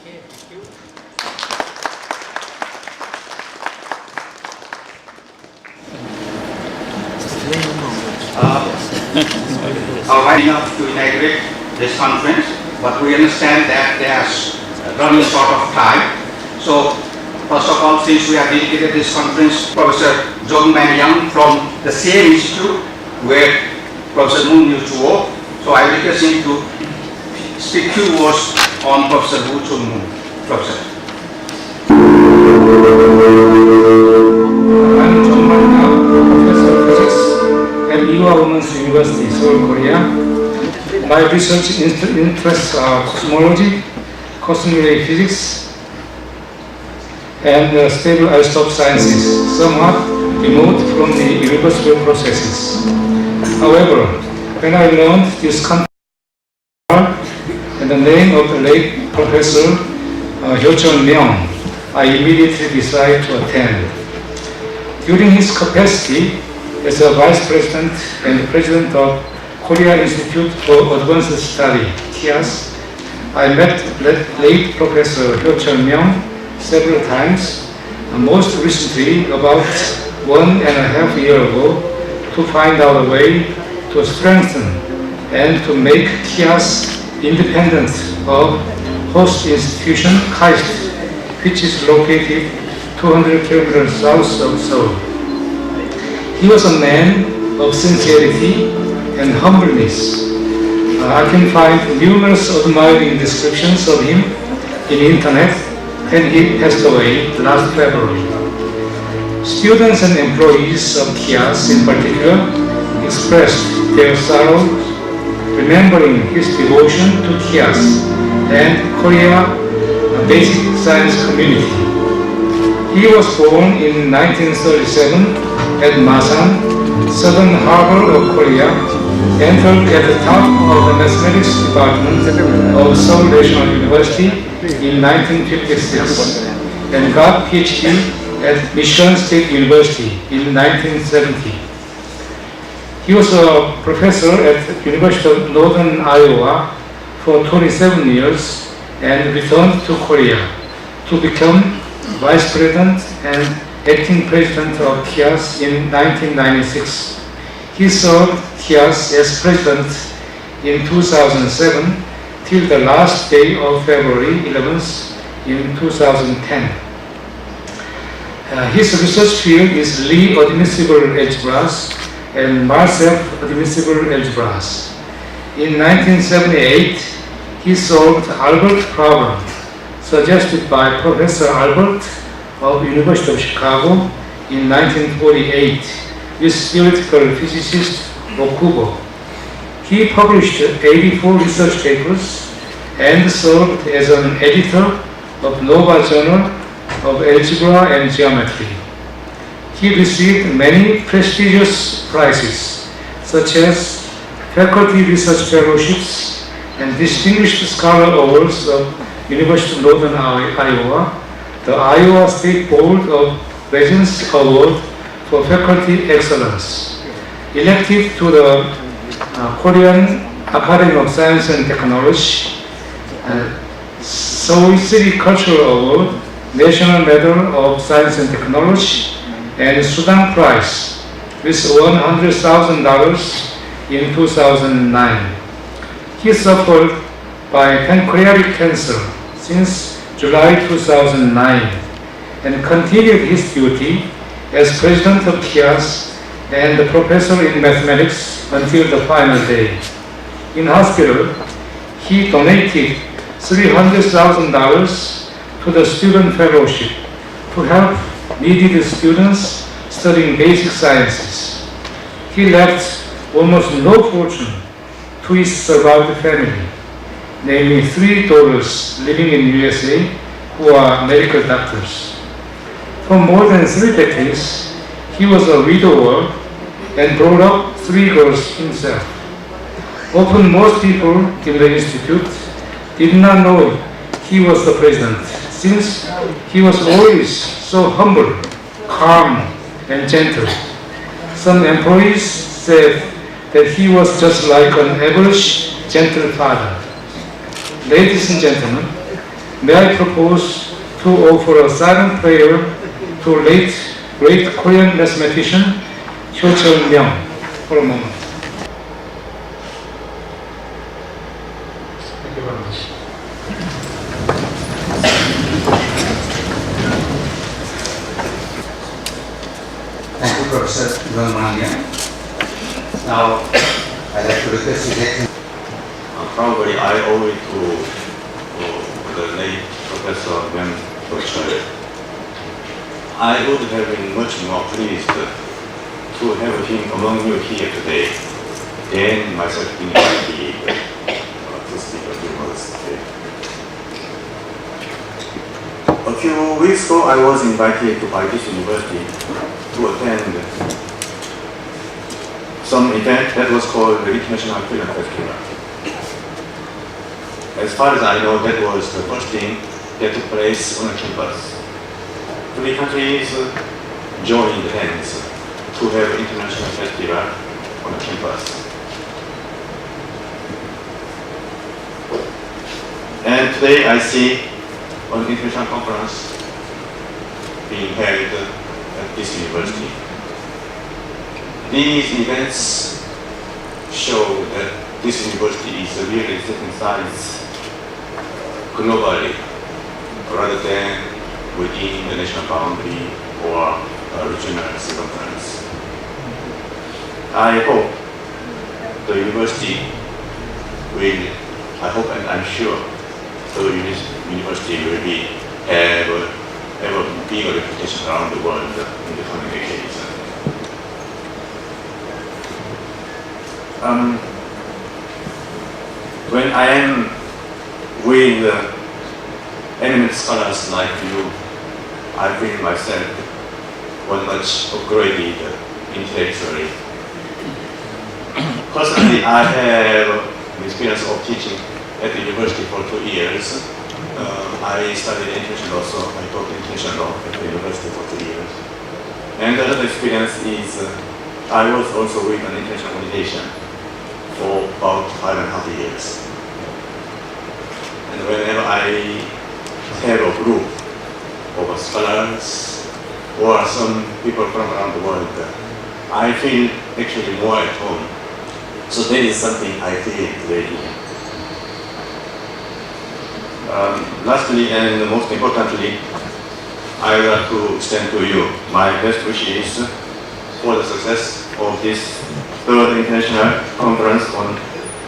Okay, thank you. Right enough to inaugurate this conference, but we understand that there's running short of time. So, first of all, since we have dedicated this conference, Professor John Young from the same institute where Professor Moon used to work, so I request him to speak few words on Professor Woo Chun Moon. Professor. I'm John Young, Professor of Physics at Ewha Women's University, Seoul, Korea. My research interests are cosmology, cosmic ray physics, and stable isotope sciences, somewhat remote from the irreversible processes. However, when I learned this concept and the name of the late Professor Hyo-chul Myung, I immediately decided to attend. During his capacity as a Vice President and President of Korea Institute for Advanced Study, KIAS, I met late Professor Hyo-chul Myung several times, most recently about 1.5 years ago, to find out a way to strengthen and to make KIAS independent of host institution KAIST, which is located 200 kilometers south of Seoul. He was a man of sincerity and humbleness. I can find numerous admiring descriptions of him in the internet, and he passed away last February. Students and employees of KIAS in particular expressed their sorrow remembering his devotion to KIAS and Korea basic science community. He was born in 1937 at Masan, southern harbor of Korea, entered at the top of the mathematics department of Seoul National University in 1956 and got PhD at Mission State University in 1970. He was a professor at the University of Northern Iowa for 27 years and returned to Korea to become Vice President and Acting President of KIAS in 1996. He served KIAS as President in 2007 till the last day of February 11th in 2010. His research field is Lie-Admissible algebras and Admissible algebras. In 1978, he solved Albert problem suggested by Professor Albert of University of Chicago in 1948 with theoretical physicist Okubo. He published 84 research papers and served as an editor of Nova Journal of Algebra and Geometry. He received many prestigious prizes such as faculty research fellowships and distinguished scholar awards of University of Northern Iowa, the Iowa State Board of Regents Award for Faculty Excellence, elected to the Korean Academy of Science and Technology, Seoul City Cultural Award, National Medal of Science and Technology, and Sudan Prize with $100,000 in 2009. He suffered by pancreatic cancer since July 2009 and continued his duty as President of KIAS and a professor in mathematics until the final day. In hospital, he donated $300,000 to the student fellowship to help needed students studying basic sciences. He left almost no fortune to his survived family, namely 3 daughters living in USA who are medical doctors. For more than 3 decades, he was a widower and brought up 3 girls himself. Often most people in the institute did not know he was the president, since he was always so humble, calm, and gentle. Some employees said that he was just like an average gentle father. Ladies and gentlemen, may I propose to offer a silent prayer to late great Korean mathematician Hyo Cheon-myung for a moment. Thank you very much. Thank you, Professor Ramanya. Now, I'd like to request His Excellency. Probably I owe it to the late Professor Wen Choi. I would have been much more pleased to have him among you here today than myself being invited to speak a few words today. A few weeks ago, I was invited by this university to attend some event that was called the International Film Festival. As far as I know, that was the first thing that took place on a campus. 3 countries joined hands to have an international festival on a campus. And today I see an international conference being held at this university. These events show that this university is really setting size globally rather than within the national boundary or regional circumference. I hope the university will, I hope and I'm sure the university will have a bigger reputation around the world in the coming decades. When I am with eminent scholars like you, I feel myself one much upgraded intellectually. Personally, I have the experience of teaching at the university for 2 years. I studied international law, so I taught international law at the university for 2 years. And another experience is I was also with an international organization for about 5.5 years. And whenever I have a group of scholars or some people from around the world, I feel actually more at home. So that is something I feel today here. Lastly and most importantly, I would like to extend to you my best wishes for the success of this 3rd International Conference on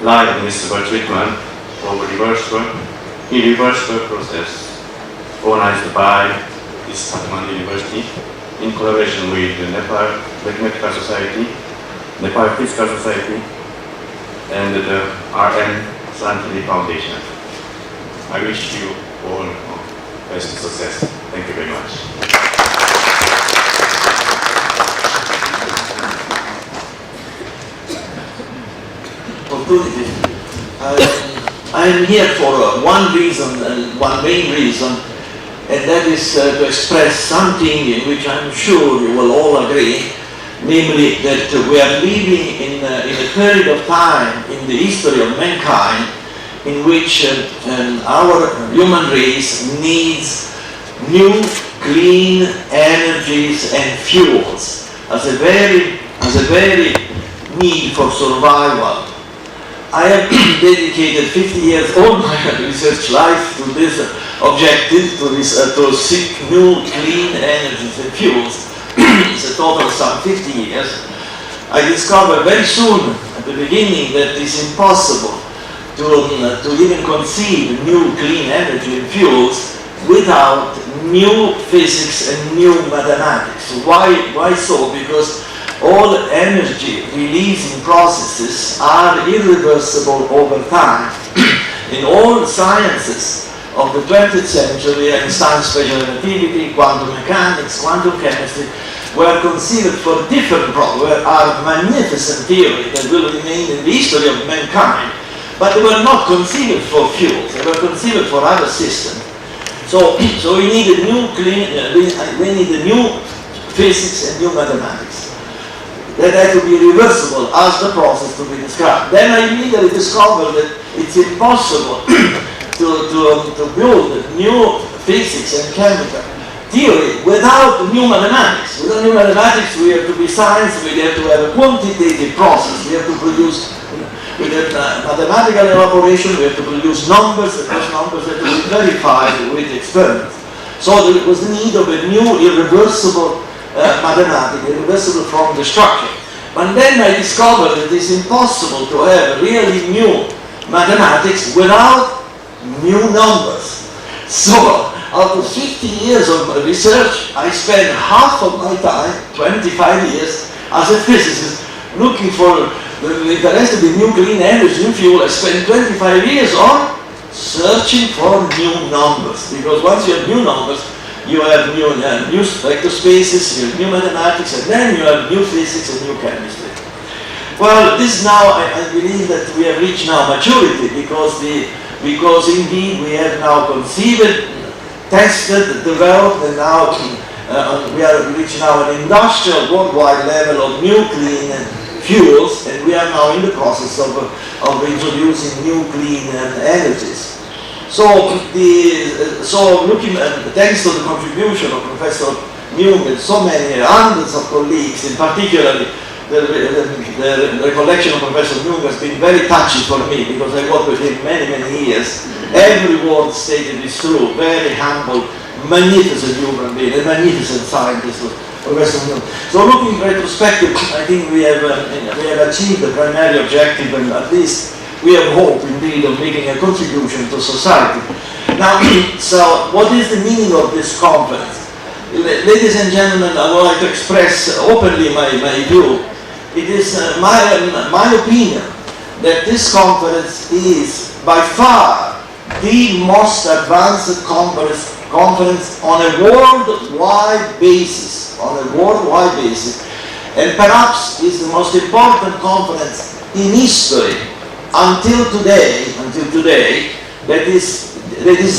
Lie-Admissible Treatment of Irreversible process, organized by this Kathmandu University in collaboration with the Nepal Mathematical Society, Nepal Physical Society, and the RN Santilli Foundation. I wish you all best success. Thank you very much. I am here for one reason, one main reason, and that is to express something in which I'm sure you will all agree, namely that we are living in a period of time in the history of mankind in which our human race needs new clean energies and fuels as a very need for survival. I have dedicated 50 years all my research life to this objective, to seek new clean energies and fuels. It's a total of some 50 years. I discovered very soon at the beginning that it's impossible to even conceive new clean energy and fuels without new physics and new mathematics. Why so? Because all energy releasing processes are irreversible over time. In all sciences of the 20th century, Einstein special relativity, quantum mechanics, quantum chemistry, were conceived for different problems, are magnificent theories that will remain in the history of mankind, but they were not conceived for fuels, they were conceived for other systems. So we need a new we need a new physics and new mathematics that had to be reversible as the process to be described. Then I immediately discovered that it's impossible to build new physics and chemical theory without new mathematics. Without new mathematics, we have to be science, we have to have a quantitative process, we have to produce, with mathematical elaboration, we have to produce numbers, and those numbers have to be verified with experiments. So there was the need of a new irreversible mathematics, irreversible from the structure. But then I discovered that it's impossible to have really new mathematics without new numbers. So, out of 50 years of research, I spent half of my time, 25 years, as a physicist, looking for, interested in new clean energy, new fuel. I spent 25 years on searching for new numbers. Because once you have new numbers, you have new vector spaces, you have new mathematics, and then you have new physics and new chemistry. Well, this now, I believe that we have reached now maturity, because indeed we have now conceived, tested, developed, and now we are reaching now an industrial worldwide level of new clean fuels, and we are now in the process of introducing new clean energies. So, looking at, thanks to the contribution of Professor Jung and so many hundreds of colleagues, in particular the recollection of Professor Jung has been very touching for me, because I worked with him many, many years. Every word stated is true, very humble, magnificent human being, a magnificent scientist, Professor Jung. So looking retrospective, I think we have achieved the primary objective, and at least we have hope indeed of making a contribution to society. Now, so what is the meaning of this conference? Ladies and gentlemen, I would like to express openly my view. It is my opinion that this conference is by far the most advanced conference on a worldwide basis, and perhaps is the most important conference in history until today, that is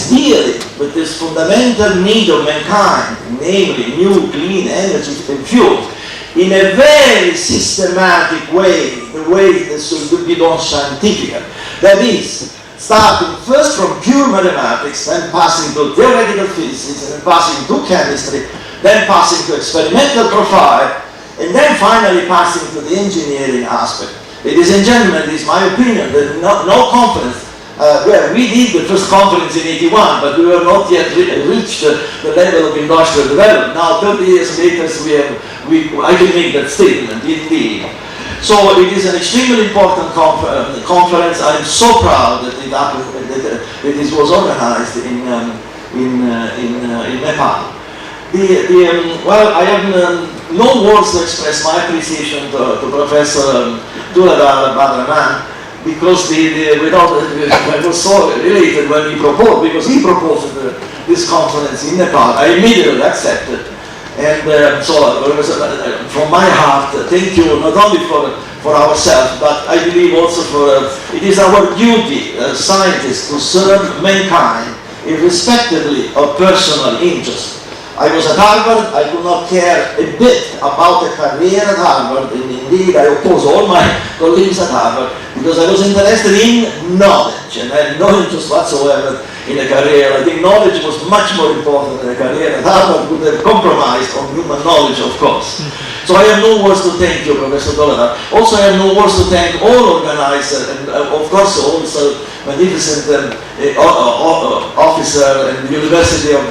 dealing with this fundamental need of mankind, namely new clean energy and fuels, in a very systematic way, the way this should be done scientifically. That is, starting first from pure mathematics, then passing to theoretical physics, and then passing to chemistry, then passing to experimental profile, and then finally passing to the engineering aspect. Ladies and gentlemen, it is my opinion that no conference, well, we did the first conference in '81, but we were not yet reached the level of industrial development. Now, 30 years later, I can make that statement, indeed. So it is an extremely important conference. I'm so proud that it happened, that it was organized in Nepal. Well, I have no words to express my appreciation to Professor Badraman, because I was so elated when he proposed, because he proposed this conference in Nepal. I immediately accepted. And so, from my heart, thank you not only for ourselves, but I believe also it is our duty as scientists to serve mankind, irrespectively of personal interest. I was at Harvard, I could not care a bit about a career at Harvard, and indeed I oppose all my colleagues at Harvard, because I was interested in knowledge, and I had no interest whatsoever in a career. I think knowledge was much more important than a career at Harvard would have compromised on human knowledge, of course. So I have no words to thank you, Professor Doladar. Also, I have no words to thank all organizers, and of course also magnificent officer and University of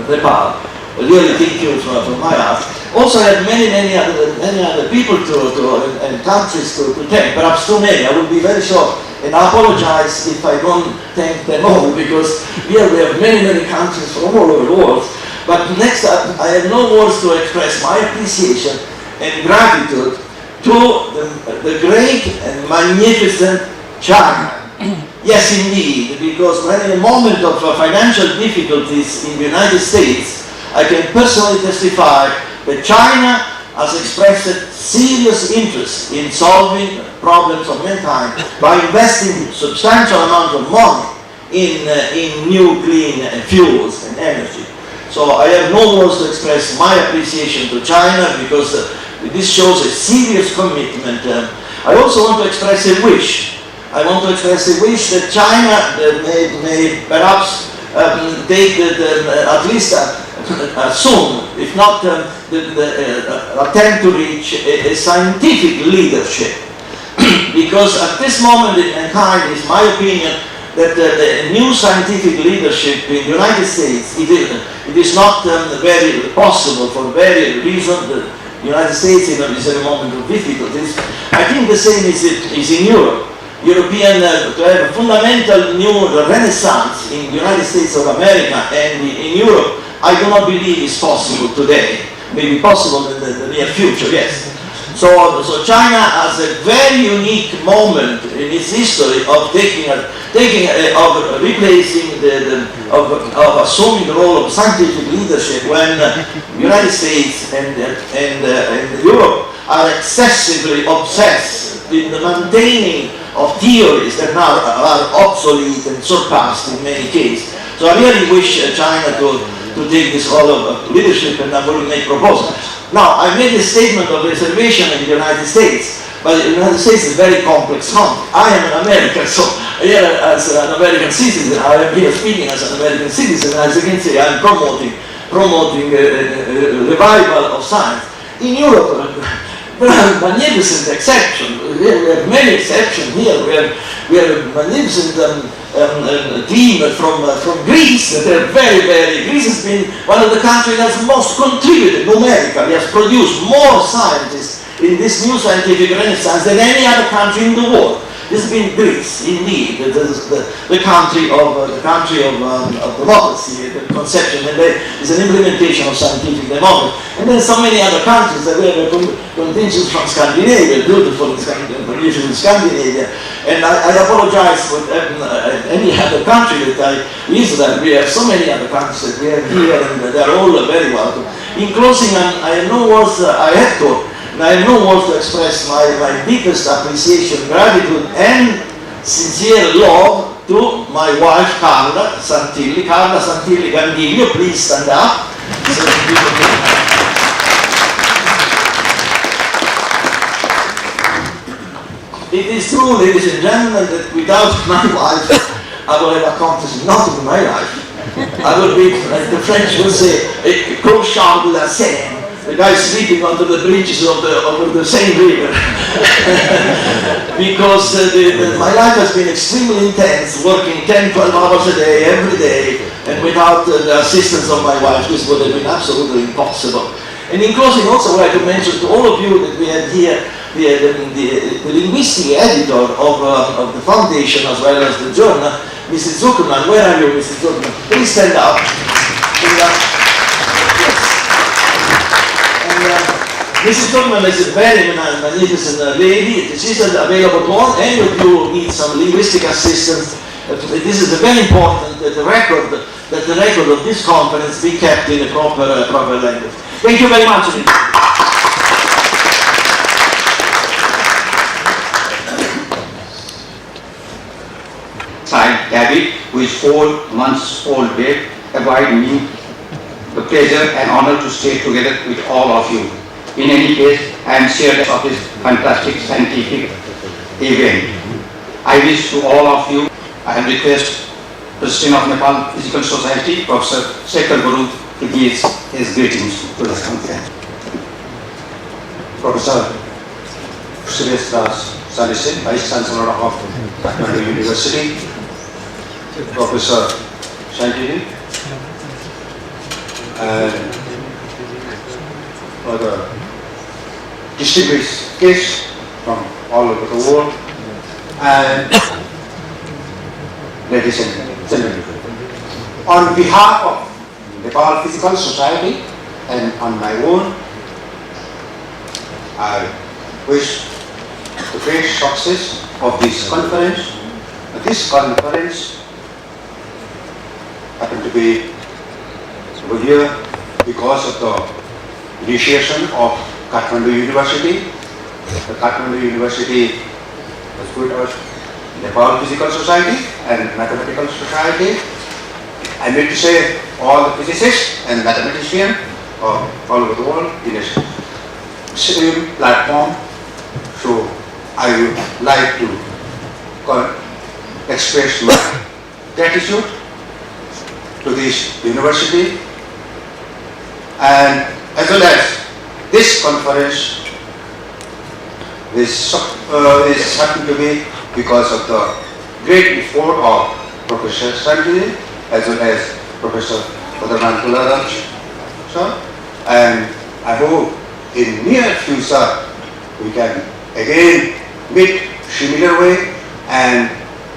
Nepal. Really, thank you from my heart. Also, I have many other people and countries to thank. Perhaps too many. I will be very short, and I apologize if I don't thank them all, because here we have many countries from all over the world. But next up, I have no words to express my appreciation and gratitude to the great and magnificent China. Yes, indeed, because when in a moment of financial difficulties in the United States, I can personally testify that China has expressed serious interest in solving problems of mankind by investing substantial amount of money in new clean fuels and energy. So I have no words to express my appreciation to China, because this shows a serious commitment I also want to express a wish. I want to express a wish that China may perhaps take at least soon, if not attempt to reach a scientific leadership. Because at this moment in mankind, it's my opinion that the new scientific leadership in the United States, it is not very possible for very reasons. The United States is in a moment of difficulties. I think the same is in Europe. European to have a fundamental new renaissance in the United States of America and in Europe, I do not believe is possible today. Maybe possible in the near future, yes. So China has a very unique moment in its history of replacing of assuming the role of scientific leadership when the United States and Europe are excessively obsessed with the maintaining of theories that now are obsolete and surpassed in many cases. So I really wish China to take this role of leadership, and I'm going to make proposals. Now, I made a statement of reservation in the United States, but the United States is a very complex country. I am an American, so here as an American citizen, I am here speaking as an American citizen, as you can see, I'm promoting a revival of science. In Europe, there are magnificent exceptions. We have many exceptions here. We have a magnificent team from Greece that are Greece has been one of the countries that has most contributed numerically, has produced more scientists in this new scientific renaissance than any other country in the world. This has been Greece, indeed, the country of democracy, the conception, and there is an implementation of scientific democracy. And then so many other countries that we have contingents from Scandinavia, beautiful in Scandinavia. And I apologize for any other country that I visit. We have so many other countries that we have here, and they are all very welcome. In closing, I have no words to express my deepest appreciation, gratitude, and sincere love to my wife, Carla Santilli. Carla Santilli Gandiglio, please stand up. It is true, ladies and gentlemen, that without my wife, I would have accomplished nothing in my life. I would be, like the French would say, a clochard de la Seine. The guy sleeping under the bridges of the Seine River. Because my life has been extremely intense, working 10, 12 hours a day, every day, and without the assistance of my wife, this would have been absolutely impossible. And in closing, also I'd like to mention to all of you that we had here the linguistic editor of the foundation as well as the journal, Mrs. Zuckerman. Where are you, Mrs. Zuckerman? Please stand up. Mrs. Zuckerman is a very magnificent lady. She's available to all. Any of you need some linguistic assistance, this is very important that the record of this conference be kept in a proper language. Thank you very much. Child David, who is 4 months old babe, provide me the pleasure and honor to stay together with all of you. In any case, I am shared of this fantastic scientific event. I wish to all of you, I have requested President of Nepal Physical Society, Professor Shekhar Guru, to give his greetings to this conference. Professor Suresh Das Salise, Vice Chancellor of Kathmandu University, Professor Santilli, and other distinguished guests from all over the world, and ladies and gentlemen. On behalf of Nepal Physical Society and on my own, I wish the great success of this conference. This conference happened to be over here because of the initiation of Kathmandu University. The Kathmandu University has put us Nepal Physical Society and Mathematical Society. I mean to say all the physicists and mathematicians all over the world in a same platform to I would like to express my gratitude to this university, and as well as this conference is happened to be because of the great effort of Professor Santilli as well as Professor Prologue, sir, and I hope in near future we can again meet similar way, and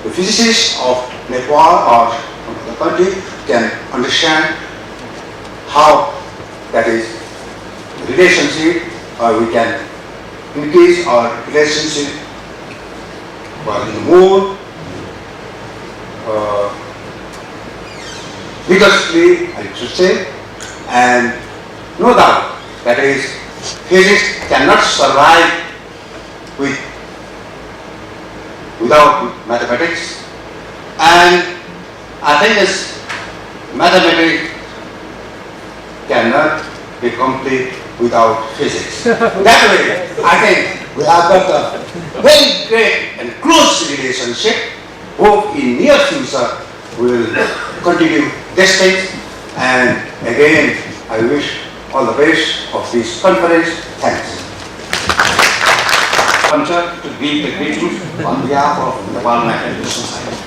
the physicists of Nepal or from the country can understand how that is relationship, or we can increase our relationship more vigorously, I should say, and no doubt that is physics cannot survive without mathematics, and I think this mathematics cannot be complete without physics. That way, I think we have got a very great and close relationship. Hope in near future we will continue this thing, and again I wish all the best of this conference. Thanks. To give the greetings on behalf of the World Mathematical Society.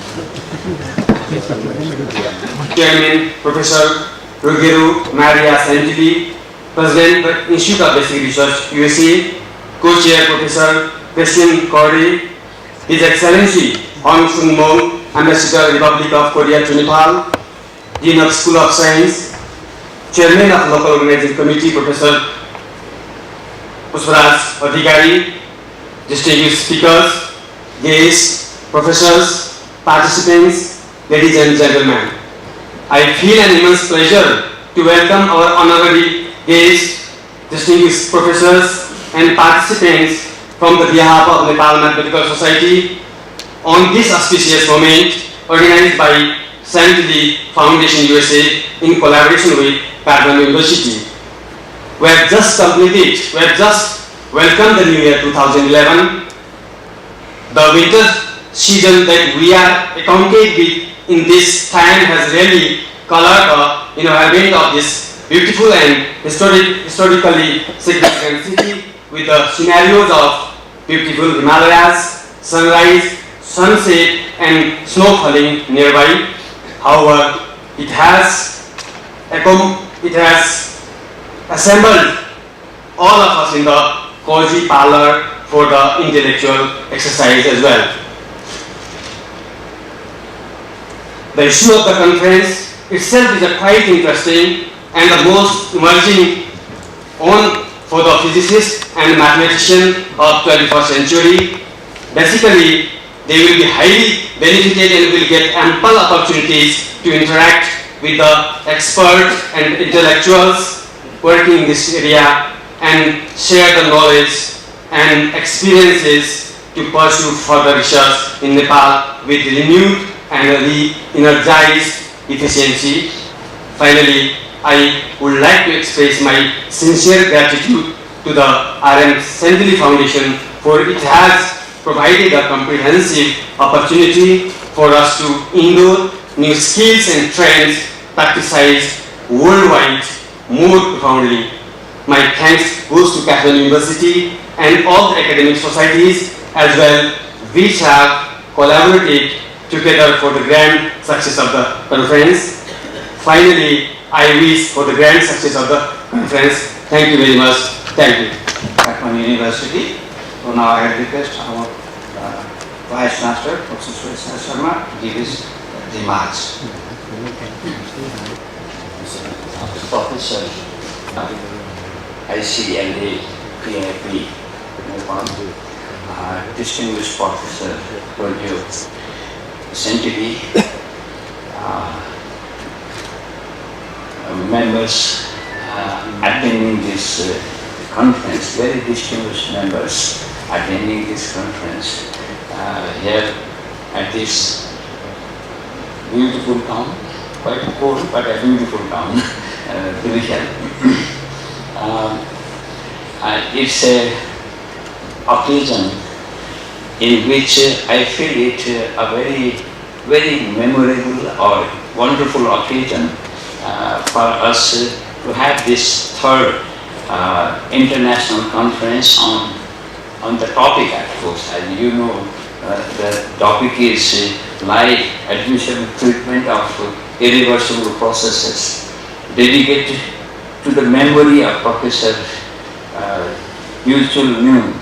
Chairman Professor Ruggero Santilli, President of the Institute of Basic Research, USA, Co-Chair Professor Christian Corday, His Excellency Hong Sung Mong, Ambassador Republic of Korea to Nepal, Dean of School of Science, Chairman of Local Organizing Committee Professor Pushparaj Adhikari, distinguished speakers, guests, professors, participants, ladies and gentlemen. I feel an immense pleasure to welcome our honorary guests, distinguished professors and participants from the behalf of Nepal Mathematical Society on this auspicious moment organized by Santilli Foundation USA in collaboration with Kathmandu University. We have just welcomed the new year 2011. The winter season that we are acquainted with in this time has really colored the environment of this beautiful and historically significant city with the scenarios of beautiful Himalayas, sunrise, sunset and snow falling nearby. However, it has assembled all of us in the cozy parlor for the intellectual exercise as well. The issue of the conference itself is quite interesting and the most emerging on for the physicists and mathematicians of 21st century. Basically, they will be highly benefited and will get ample opportunities to interact with the experts and intellectuals working in this area and share the knowledge and experiences to pursue further research in Nepal with renewed and re-energized efficiency. Finally, I would like to express my sincere gratitude to the R.M. Santilli Foundation for it has provided a comprehensive opportunity for us to endure new skills and trends practiced worldwide more profoundly. My thanks goes to Kathmandu University and all the academic societies as well, which have collaborated together for the grand success of the conference. Finally, I wish for the grand success of the conference. Thank you very much. Thank you. Kathmandu University. So now I request our Vice Chancellor, Professor Sharma, to give his remarks. Professor, ICLA, PIP, distinguished Professor Ruggero Santilli, members attending this conference, very distinguished members attending this conference here at this beautiful town, quite cold but a beautiful town, Ruggero. It's a occasion in which I feel it a very memorable or wonderful occasion for us to have this third international conference on the topic, of course. As you know, the topic is Lie-Admissible treatment of irreversible processes, dedicated to the memory of Professor Yusul New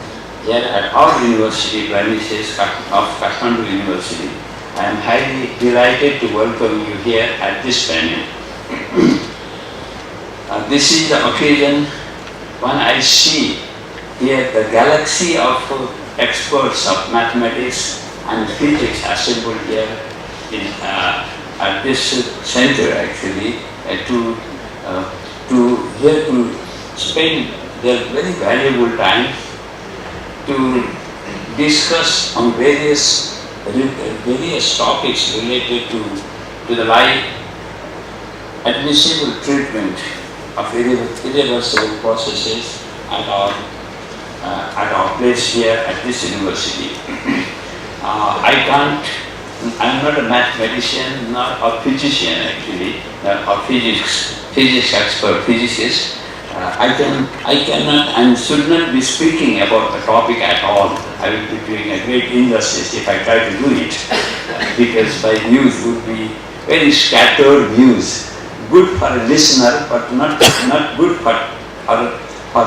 here at our university, premises of Kathmandu University. I am highly delighted to welcome you here at this panel. This is the occasion when I see here the galaxy of experts of mathematics and physics assembled here at this center, actually, to spend their very valuable time to discuss on various topics related to the Lie-Admissible treatment of irreversible processes at our place here at this university. I'm not a mathematician, not a physician actually, or physics expert, physicist. I cannot and should not be speaking about the topic at all. I will be doing a great injustice if I try to do it, because my views would be very scattered views, good for a listener, but not good for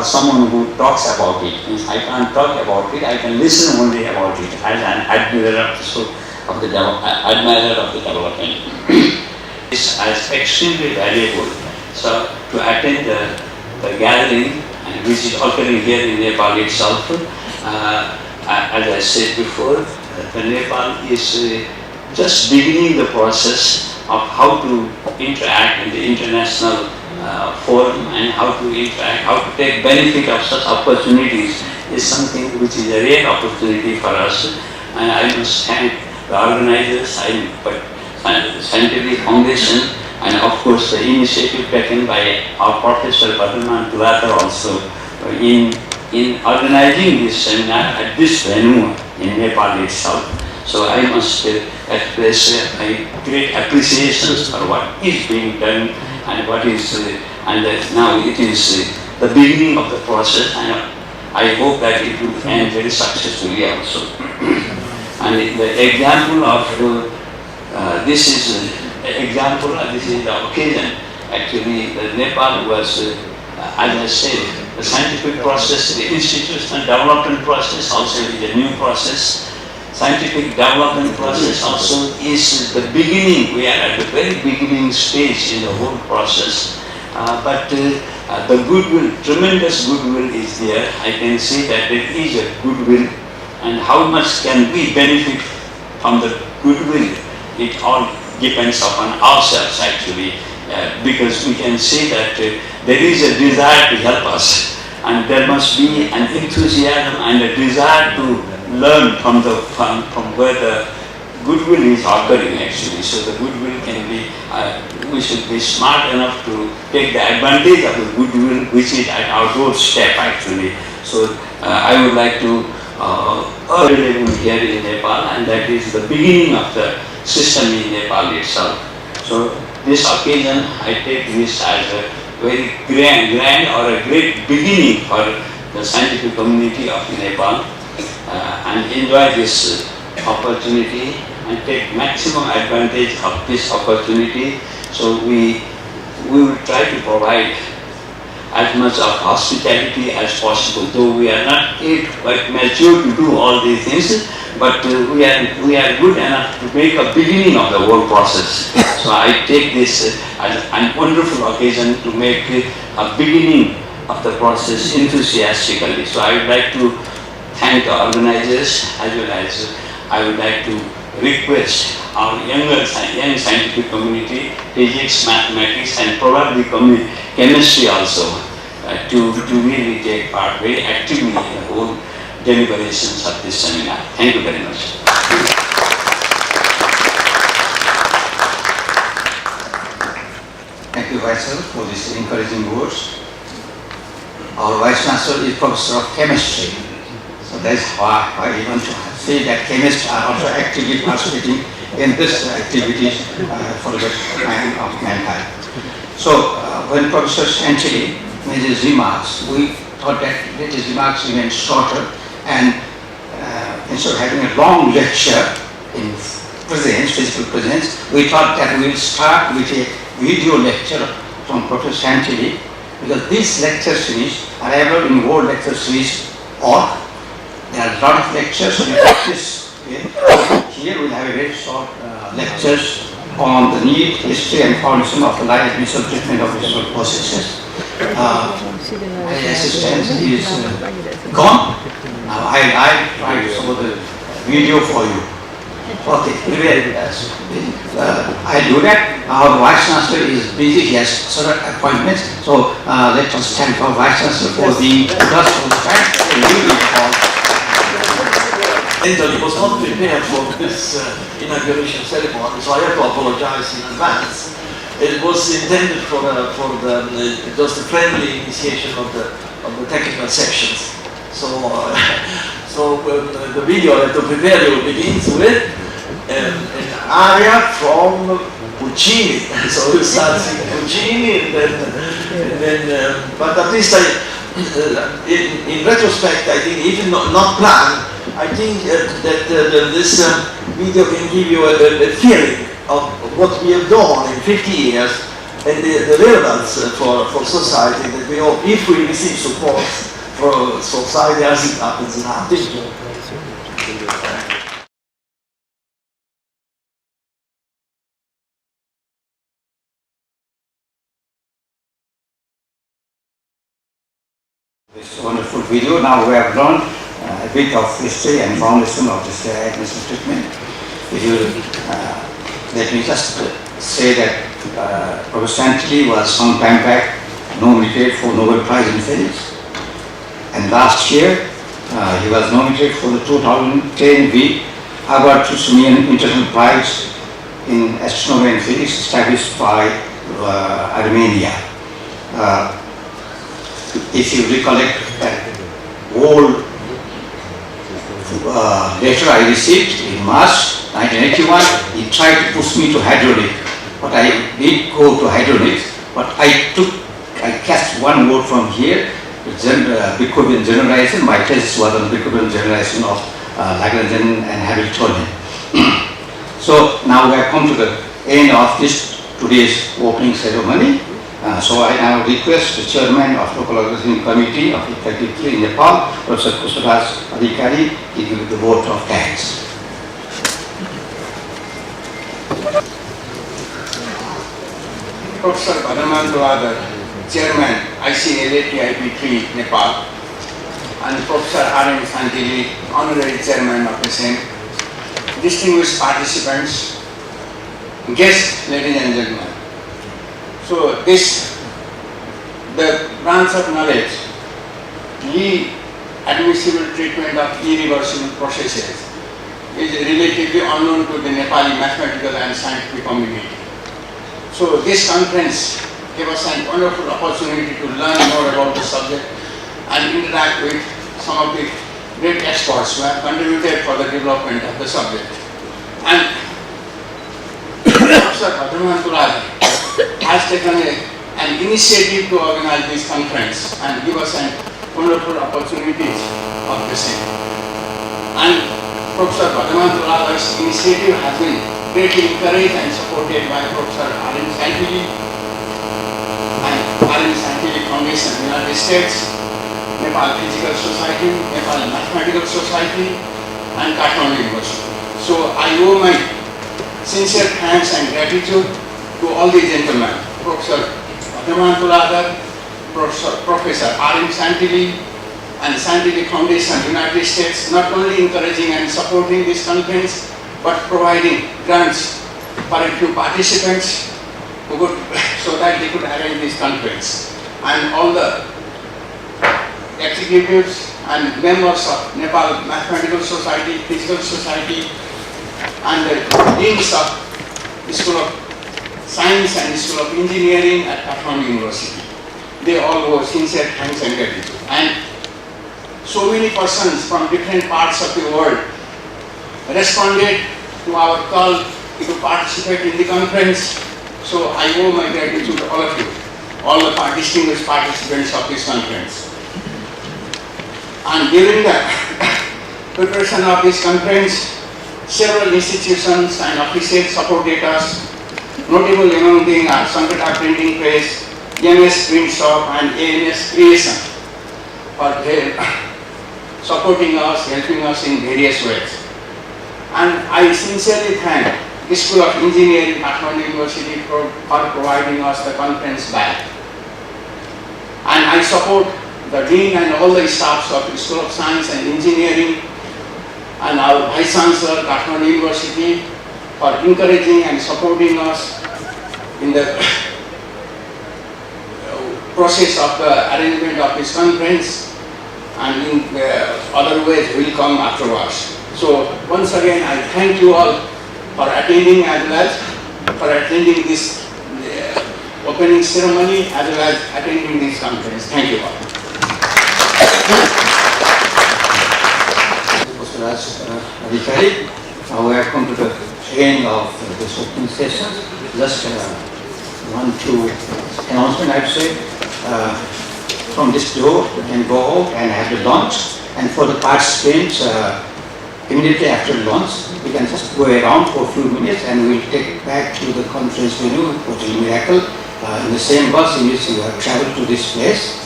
someone who talks about it. I can't talk about it, I can listen only about it as an admirer of the development. It's as extremely valuable. So to attend the gathering, which is occurring here in Nepal itself, as I said before, Nepal is just beginning the process of how to interact in the international forum, and how to interact, how to take benefit of such opportunities is something which is a rare opportunity for us. And I must thank the organizers, Santilli Foundation, and of course the initiative taken by our Professor Padman Tulatar also in organizing this seminar at this venue in Nepal itself. So I must express my great appreciation for what is being done, and what is now it is the beginning of the process, and I hope that it will end very successfully also. And the example of this is the occasion. Actually, Nepal was, as I said, the scientific process, the institutional development process also is a new process. Scientific development process also is the beginning. We are at the very beginning stage in the whole process. But the goodwill, tremendous goodwill is there. I can see that there is a goodwill, and how much can we benefit from the goodwill? It all depends upon ourselves actually, because we can see that there is a desire to help us, and there must be an enthusiasm and a desire to learn from where the goodwill is occurring actually. So the goodwill can be, we should be smart enough to take the advantage of the goodwill which is at our doorstep actually. So I would like to urge here in Nepal, and that is the beginning of the system in Nepal itself. So this occasion, I take this as a very grand or a great beginning for the scientific community of Nepal, and enjoy this opportunity and take maximum advantage of this opportunity. So we will try to provide as much of hospitality as possible, though we are not yet quite mature to do all these things, but we are good enough to make a beginning of the whole process. So I take this as a wonderful occasion to make a beginning of the process enthusiastically. So I would like to thank the organizers, as well as I would like to request our young scientific community, physics, mathematics, and probably chemistry also, to really take part very actively in the whole deliberations of this seminar. Thank you very much. Thank you, Vice Chancellor, for these encouraging words. Our Vice Chancellor is Professor of Chemistry, so that's why I want to have see that chemists are also actively participating in this activity for the betterment of mankind. So when Professor Santilli made his remarks, we thought that let his remarks remain shorter, and instead of having a long lecture in presence, physical presence, we thought that we will start with a video lecture from Professor Santilli, because these lecture series are available in World Lecture Series org. There are a lot of lectures, so we practice here. We'll have a very short lectures on the need, history and foundation of the lie-admissible treatment of visual processes. My assistant is gone. Now I try to show the video for you. Okay, I do that. Our Vice Chancellor is busy, he has several appointments. So let us stand for Vice Chancellor for the first time. Anthony was not prepared for this inauguration ceremony, so I have to apologize in advance. It was intended for just a friendly initiation of the technical sections. So, the video I have to prepare you begins with an aria from Puccini. So you start singing Puccini, and then but at least in retrospect, I think even not planned, I think that this video can give you a feeling of what we have done in 50 years and the relevance for society that we hope, if we receive support for society as it happens now. Thank you. This wonderful video. Now we have learned a bit of history and foundation of this lie-admissible treatment. If you let me just say that Professor Santilli was some time back nominated for Nobel Prize in Physics, and last year he was nominated for the 2010 Albert Einstein International Prize in Astronomy and Physics established by Armenia. If you recollect that whole letter I received in March 1981, he tried to push me to hydraulic, but I did go to hydraulics, but I catch one word from here, Beethoven generalization. My thesis was on Beethoven generalization of Lagrangian and Hamiltonian. So now we have come to the end of today's opening ceremony. So I now request the chairman of Local Organizing Committee of Effective in Nepal, Professor Kusuras Adhikari, to give the vote of thanks. Professor Bhadraman Duladar, Chairman ICLATIP3 Nepal, and Professor R.M. Santilli, Honorary Chairman of the same, distinguished participants, guests, ladies and gentlemen. So the branch of knowledge, Lie-Admissible treatment of irreversible processes, is relatively unknown to the Nepali mathematical and scientific community. So this conference gave us a wonderful opportunity to learn more about the subject and interact with some of the great experts who have contributed for the development of the subject. And Professor Bhadraman Duladar has taken an initiative to organize this conference and give us a wonderful opportunity of the same. And Professor Bhadraman Duladar's initiative has been greatly encouraged and supported by Professor R.M. Santilli and R.M. Santilli Foundation, United States, Nepal Physical Society, Nepal Mathematical Society, and Kathmandu University. So I owe my sincere thanks and gratitude to all the gentlemen, Professor Bhadraman Duladar, Professor R.M. Santilli, and Santilli Foundation, United States, not only encouraging and supporting this conference, but providing grants for a few participants who could, so that they could arrange this conference. And all the executives and members of Nepal Mathematical Society, Physical Society, and the deans of School of Science and School of Engineering at Kathmandu University. They all owe sincere thanks and gratitude. And so many persons from different parts of the world responded to our call to participate in the conference. So I owe my gratitude to all of you, all the distinguished participants of this conference. And during the preparation of this conference, several institutions and offices supported us. Notable among them are Sankata Printing Press, EMS Print Shop and AMS Creation for their supporting us, helping us in various ways. And I sincerely thank the School of Engineering, Kathmandu University for providing us the conference bag. And I support the Dean and all the staffs of the School of Science and Engineering and our Vice Chancellor, Kathmandu University, for encouraging and supporting us in the process of the arrangement of this conference, and in other ways will come afterwards. So once again, I thank you all for attending as well as for attending this opening ceremony as well as attending this conference. Thank you all. Now we have come to the end of this opening session. Just one, two announcement I would say. From this door you can go out and have the lunch, and for the participants immediately after lunch we can just go around for a few minutes and we'll take back to the conference venue, Hotel Miracle, in the same bus in which you have traveled to this place.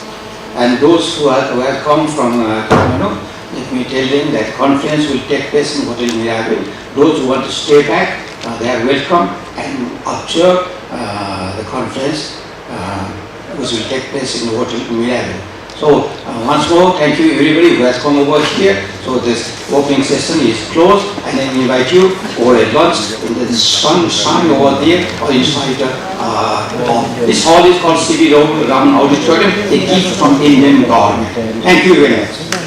And those who have come from Kathmandu, let me tell them that conference will take place in Hotel Miracle. Those who want to stay back, they are welcome and observe the conference which will take place in Hotel Miracle. So once more, thank you everybody who has come over here. So this opening session is closed, and I invite you over at lunch in the sun over there or inside this hall is called C.V. Raman Auditorium, a gift from Indian government. Thank you very much.